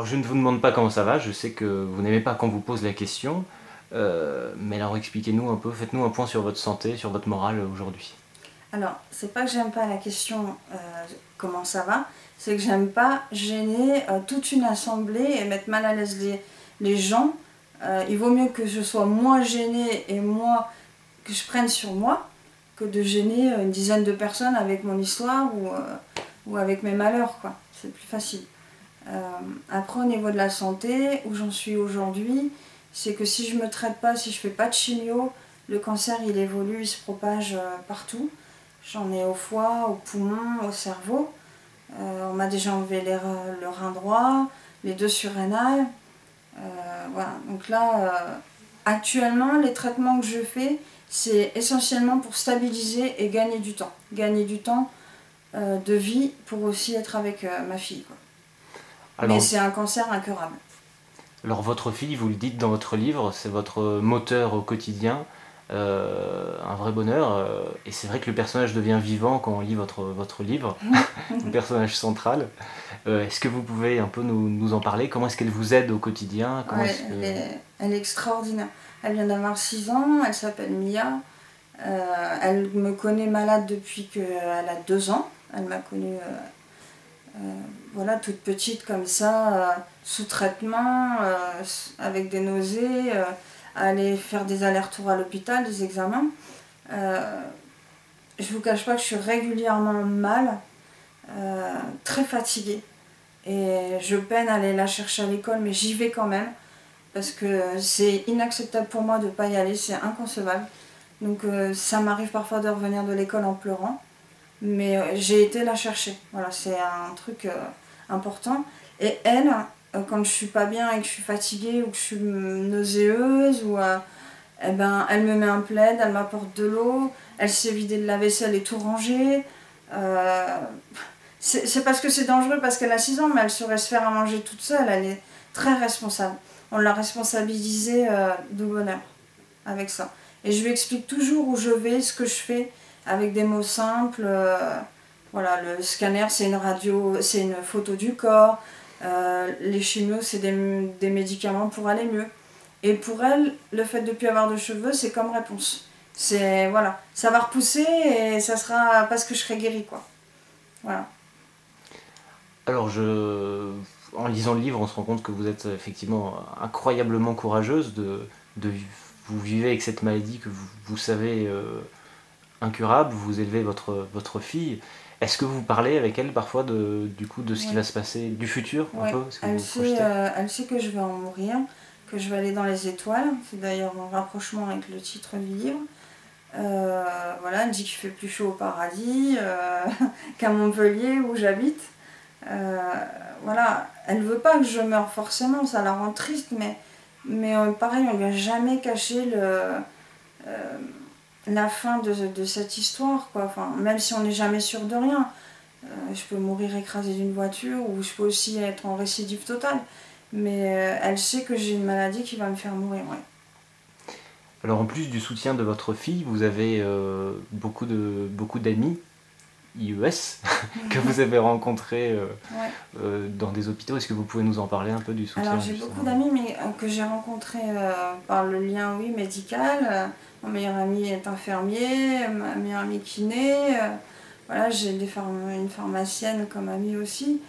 Alors je ne vous demande pas comment ça va, je sais que vous n'aimez pas qu'on vous pose la question, mais alors expliquez-nous un peu, faites-nous un point sur votre santé, sur votre morale aujourd'hui. Alors, c'est pas que j'aime pas la question comment ça va, c'est que j'aime pas gêner toute une assemblée et mettre mal à l'aise les gens. Il vaut mieux que je sois moins gênée et moi, que je prenne sur moi, que de gêner une dizaine de personnes avec mon histoire ou avec mes malheurs, quoi. C'est plus facile. Après, au niveau de la santé, où j'en suis aujourd'hui, c'est que si je me traite pas, si je fais pas de chimio, le cancer il évolue, il se propage partout. J'en ai au foie, au poumon, au cerveau. On m'a déjà enlevé le rein droit, les deux surrénales. Voilà. Donc là, actuellement, les traitements que je fais, c'est essentiellement pour stabiliser et gagner du temps. Gagner du temps de vie pour aussi être avec ma fille, quoi. Mais Alors, c'est un cancer incurable. alors votre fille, vous le dites dans votre livre, c'est votre moteur au quotidien, un vrai bonheur, et c'est vrai que le personnage devient vivant quand on lit votre livre, le personnage central. Est-ce que vous pouvez un peu nous en parler? Comment est-ce qu'elle vous aide au quotidien? Comment Ouais, est-ce que... elle est extraordinaire. Elle vient d'avoir 6 ans, elle s'appelle Mia. Elle me connaît malade depuis qu'elle a 2 ans. Elle m'a connue voilà, toute petite comme ça, sous traitement, avec des nausées, aller faire des allers-retours à l'hôpital, des examens. Je vous cache pas que je suis régulièrement mal, très fatiguée. Et je peine à aller la chercher à l'école, mais j'y vais quand même. Parce que c'est inacceptable pour moi de ne pas y aller, c'est inconcevable. Donc ça m'arrive parfois de revenir de l'école en pleurant. Mais j'ai été la chercher. Voilà, c'est un truc important. Et elle, quand je suis pas bien et que je suis fatiguée ou que je suis nauséeuse, eh ben, elle me met un plaid, elle m'apporte de l'eau, elle sait vider de la vaisselle et tout ranger. Euh, c'est parce que c'est dangereux, parce qu'elle a 6 ans, mais elle saurait se faire à manger toute seule, elle est très responsable. On l'a responsabilisée de bonheur avec ça. Et je lui explique toujours où je vais, ce que je fais, avec des mots simples. Voilà, le scanner, c'est une radio, c'est une photo du corps. Les chimios, c'est des médicaments pour aller mieux. Et pour elle, le fait de ne plus avoir de cheveux, c'est comme réponse. C'est, voilà, ça va repousser et ça sera parce que je serai guérie, quoi. Voilà. Alors, en lisant le livre, on se rend compte que vous êtes effectivement incroyablement courageuse de vous vivez avec cette maladie que vous savez incurable, vous élevez votre fille. Est-ce que vous parlez avec elle parfois du coup de ce qui Ouais. va se passer, du futur un Ouais. peu, ce que vous projetez? Elle sait que je vais en mourir, que je vais aller dans les étoiles. C'est d'ailleurs mon rapprochement avec le titre du livre. Voilà, elle dit qu'il fait plus chaud au paradis qu'à Montpellier où j'habite. Voilà, elle veut pas que je meure forcément, ça la rend triste, mais pareil, on lui a jamais caché la fin de cette histoire, quoi. Enfin, même si on n'est jamais sûr de rien. Je peux mourir écrasée d'une voiture ou je peux aussi être en récidive totale. Mais elle sait que j'ai une maladie qui va me faire mourir, ouais. Alors en plus du soutien de votre fille, vous avez beaucoup d'amis IES que vous avez rencontrés Ouais. dans des hôpitaux. Est-ce que vous pouvez nous en parler un peu du soutien Alors j'ai beaucoup justement? d'amis mais, que j'ai rencontrés par le lien oui, médical. Mon meilleur ami est infirmier, ma meilleure amie kiné. Voilà, j'ai une pharmacienne comme amie aussi.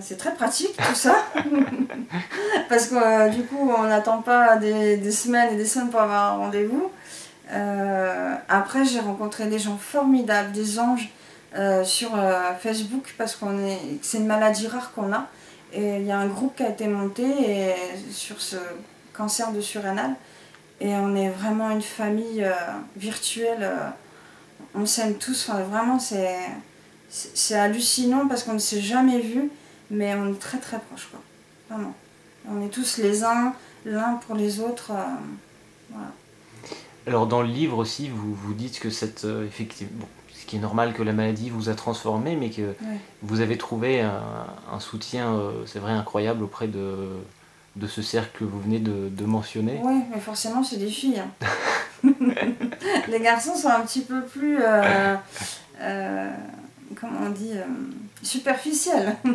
C'est très pratique tout ça. Parce que du coup on n'attend pas des semaines et des semaines pour avoir un rendez-vous. Après j'ai rencontré des gens formidables, des anges sur Facebook parce que c'est une maladie rare qu'on a. Et il y a un groupe qui a été monté sur ce cancer de surrénal. Et on est vraiment une famille virtuelle. On s'aime tous. Enfin, vraiment, c'est hallucinant parce qu'on ne s'est jamais vus. Mais on est très très proches, quoi. Vraiment. On est tous les uns, l'un pour les autres. Voilà. Alors dans le livre aussi, vous dites que effectivement, bon, ce qui est normal que la maladie vous a transformé, mais que Ouais. vous avez trouvé un soutien, c'est vrai, incroyable auprès de ce cercle que vous venez de mentionner. Ouais, mais forcément, c'est des filles, hein. Les garçons sont un petit peu plus. Comment on dit superficielle. Mais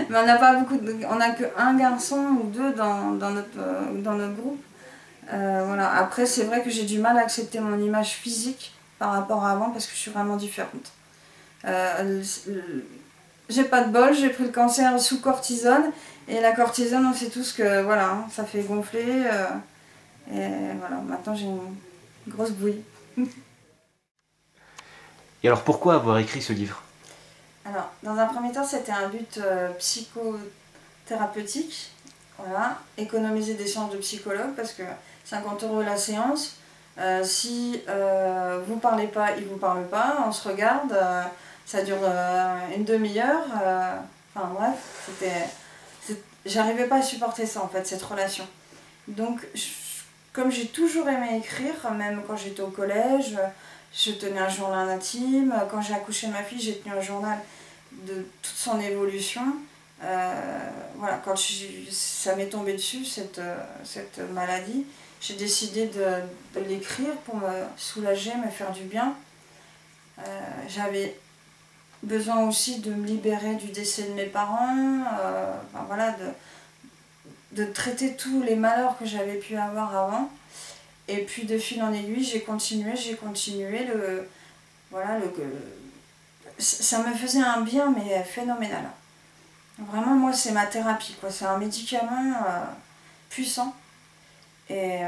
on n'a pas beaucoup on n'a qu'un garçon ou deux dans notre groupe. Voilà. Après, c'est vrai que j'ai du mal à accepter mon image physique par rapport à avant parce que je suis vraiment différente. J'ai pas de bol, j'ai pris le cancer sous cortisone et la cortisone, on sait tous que voilà, hein, ça fait gonfler et voilà, maintenant j'ai une grosse bouille. Et alors pourquoi avoir écrit ce livre? Alors, dans un premier temps, c'était un but psychothérapeutique, voilà, économiser des séances de psychologue parce que 50 € la séance. Si vous parlez pas, il vous parle pas, on se regarde, ça dure une demi-heure. Enfin bref, j'arrivais pas à supporter ça en fait, cette relation. Donc, comme j'ai toujours aimé écrire, même quand j'étais au collège, je tenais un journal intime. Quand j'ai accouché de ma fille, j'ai tenu un journal de toute son évolution. Voilà, quand ça m'est tombé dessus, cette maladie, j'ai décidé de l'écrire pour me soulager, me faire du bien. J'avais besoin aussi de me libérer du décès de mes parents, enfin, voilà, de traiter tous les malheurs que j'avais pu avoir avant. Et puis de fil en aiguille, j'ai continué. Voilà, ça me faisait un bien, mais phénoménal. Vraiment, moi, c'est ma thérapie, quoi. C'est un médicament puissant. Et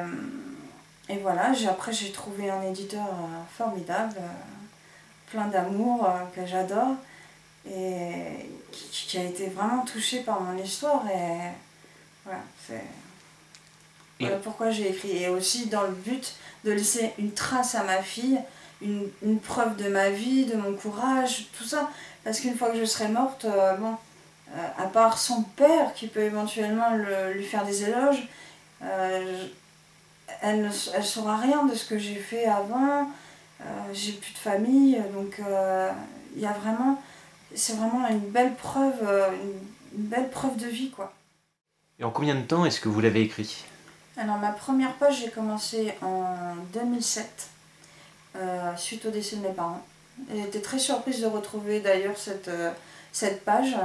voilà, après, j'ai trouvé un éditeur formidable, plein d'amour, que j'adore, et qui a été vraiment touché par mon histoire. Et voilà, voilà pourquoi j'ai écrit. Et aussi dans le but de laisser une trace à ma fille, une preuve de ma vie, de mon courage, tout ça. Parce qu'une fois que je serai morte, bon, à part son père qui peut éventuellement lui faire des éloges, elle ne saura rien de ce que j'ai fait avant. J'ai plus de famille, donc c'est vraiment une belle preuve, une belle preuve de vie, quoi. Et en combien de temps est-ce que vous l'avez écrit? Alors ma première page, j'ai commencé en 2007, suite au décès de mes parents. J'étais très surprise de retrouver d'ailleurs cette page.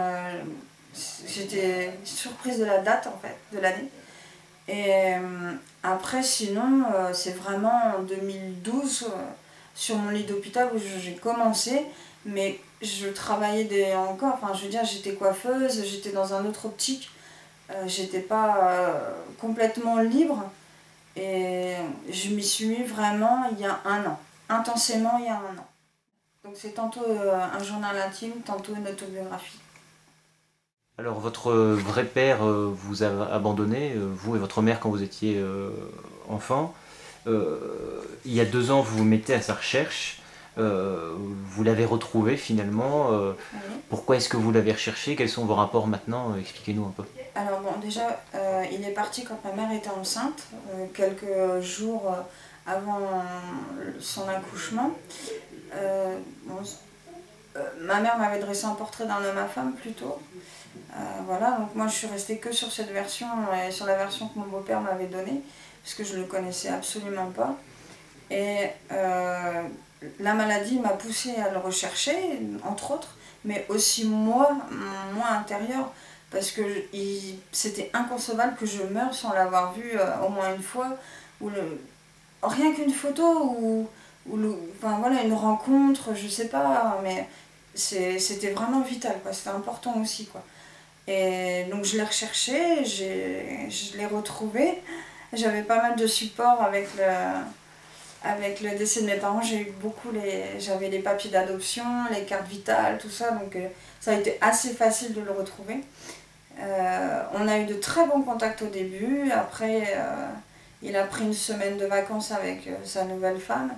J'étais surprise de la date en fait, de l'année. Et après sinon, c'est vraiment en 2012, sur mon lit d'hôpital où j'ai commencé, mais je travaillais encore, enfin je veux dire, j'étais coiffeuse, j'étais dans un autre optique. J'étais pas complètement libre et je m'y suis mis vraiment il y a un an, intensément il y a un an. Donc c'est tantôt un journal intime, tantôt une autobiographie. Alors votre vrai père vous a abandonné, vous et votre mère quand vous étiez enfant. Il y a 2 ans vous vous mettez à sa recherche. Vous l'avez retrouvé finalement. Oui. Pourquoi est-ce que vous l'avez recherché? Quels sont vos rapports maintenant? Expliquez-nous un peu. Alors bon, déjà, il est parti quand ma mère était enceinte, quelques jours avant son accouchement. Bon, ma mère m'avait dressé un portrait d'un homme à femme plutôt. Voilà, donc moi je suis restée que sur cette version et sur la version que mon beau-père m'avait donnée, parce que je ne le connaissais absolument pas. Et la maladie m'a poussée à le rechercher, entre autres, mais aussi moi, mon moi intérieur, parce que c'était inconcevable que je meure sans l'avoir vu au moins une fois, ou rien qu'une photo, enfin voilà, une rencontre, je sais pas, mais c'était vraiment vital, quoi. C'était important aussi, quoi. Et donc je l'ai recherché, je l'ai retrouvé. J'avais pas mal de support avec le décès de mes parents. J'avais les papiers d'adoption, les cartes vitales, tout ça, donc ça a été assez facile de le retrouver. On a eu de très bons contacts au début. Après, il a pris une semaine de vacances avec sa nouvelle femme.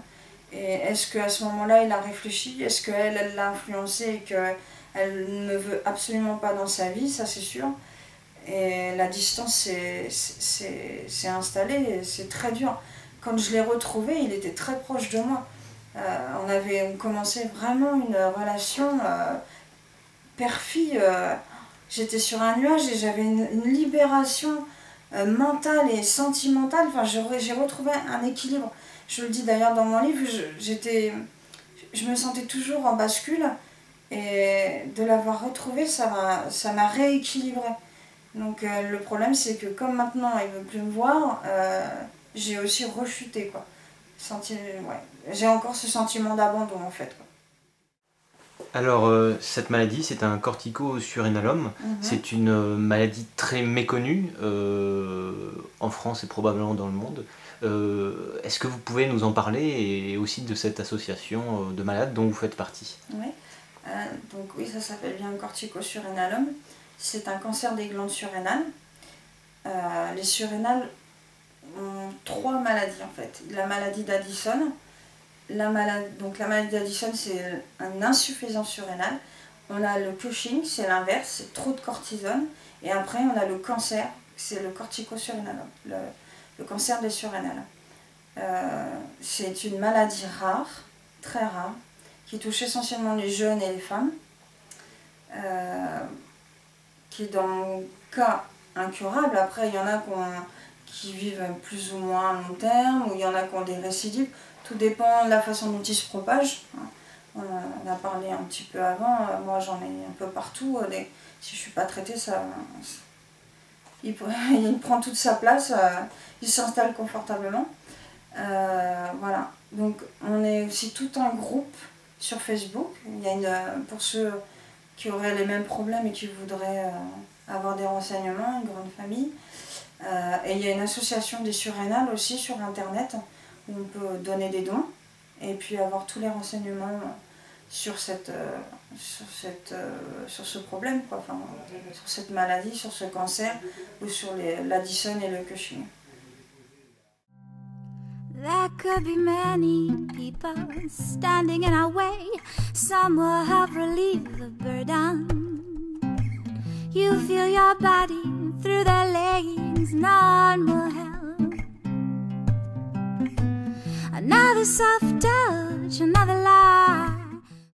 Et est-ce qu'à ce moment-là, il a réfléchi? Est-ce qu'elle l'a influencé et qu'elle ne me veut absolument pas dans sa vie? Ça, c'est sûr. Et la distance s'est installée, c'est très dur. Quand je l'ai retrouvé, il était très proche de moi. On commençait vraiment une relation père-fille. J'étais sur un nuage et j'avais une libération mentale et sentimentale. Enfin, j'ai retrouvé un équilibre. Je le dis d'ailleurs dans mon livre, je me sentais toujours en bascule. Et de l'avoir retrouvé, ça m'a rééquilibré. Donc le problème, c'est que comme maintenant il ne veut plus me voir, j'ai aussi rechuté, quoi. J'ai encore ce sentiment d'abandon, en fait, quoi. Alors, cette maladie, c'est un corticosurrénalome. C'est une maladie très méconnue en France et probablement dans le monde. Est-ce que vous pouvez nous en parler et aussi de cette association de malades dont vous faites partie? Oui, donc oui, ça s'appelle bien le corticosurrénalome. C'est un cancer des glandes surrénales. Les surrénales ont 3 maladies en fait. La maladie d'Addison. Donc la maladie d'Addison, c'est une insuffisance surrénale. On a le Cushing, c'est l'inverse, c'est trop de cortisone. Et après, on a le cancer, c'est le corticosurrénalome, le cancer des surrénales. C'est une maladie rare, très rare, qui touche essentiellement les jeunes et les femmes, qui est dans mon cas incurable. Après, il y en a qui vivent plus ou moins à long terme, ou il y en a qui ont des récidives. Tout dépend de la façon dont ils se propagent. On en a parlé un petit peu avant. Moi, j'en ai un peu partout. Si je ne suis pas traitée, il prend toute sa place. Il s'installe confortablement. Voilà. Donc, on est aussi tout un groupe sur Facebook. Il y a pour ceux qui auraient les mêmes problèmes et qui voudraient avoir des renseignements, une grande famille. Et il y a une association des surrénales aussi sur Internet, où on peut donner des dons et puis avoir tous les renseignements sur ce problème, quoi. Enfin, sur cette maladie, sur ce cancer, ou sur l'Addison et le Cushing. There could be many people standing in our way. Some will help relieve the burden. You feel your body through their leggings, none will help. Another soft touch, another lie.